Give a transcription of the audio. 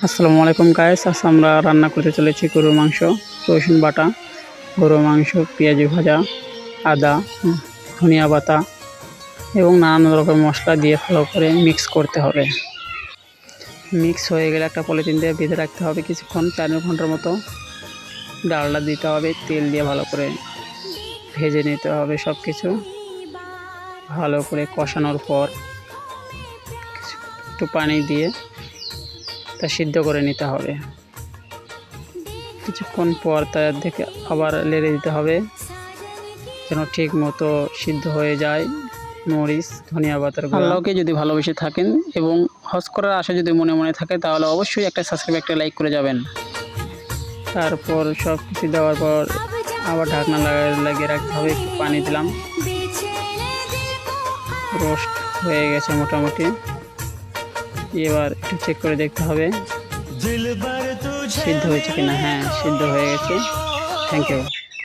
আসসালামু আলাইকুম গাইস, আজ আমরা রান্না করতে চলেছি গরুর মাংস। রসুন বাটা, গরুর মাংস, পেঁয়াজি ভাজা, আদা, ধনিয়া পাতা এবং নানান রকম মশলা দিয়ে ভালো করে মিক্স করতে হবে। মিক্স হয়ে গেলে একটা পলিথিন দিয়ে বেঁধে রাখতে হবে কিছুক্ষণ, 4 ঘন্টার মতো। ডালটা দিতে হবে, তেল দিয়ে ভালো করে ভেজে নিতে হবে। সব কিছু ভালো করে কষানোর পর একটু পানি দিয়ে তা সিদ্ধ করে নিতে হবে। কিছুক্ষণ পর তার দেখে আবার নেড়ে দিতে হবে যেন ঠিক মতো সিদ্ধ হয়ে যায়। মরিচ, ধনিয়া পাতার গুঁড়া। আল্লাহকে যদি ভালোবেসে থাকেন এবং হজ করার আশা যদি মনে মনে থাকে তাহলে অবশ্যই একটা সাবস্ক্রাইব, একটা লাইক করে যাবেন। তারপর সব কিছু দেওয়ার পর আবার ঢাকনা লাগিয়ে রাখতে হবে। একটু পানি দিলাম, রোস্ট হয়ে গেছে মোটামুটি। এবার একটু চেক করে দেখতে হবে সিদ্ধ হয়েছে কিনা। হ্যাঁ, সিদ্ধ হয়ে গেছে। Thank you.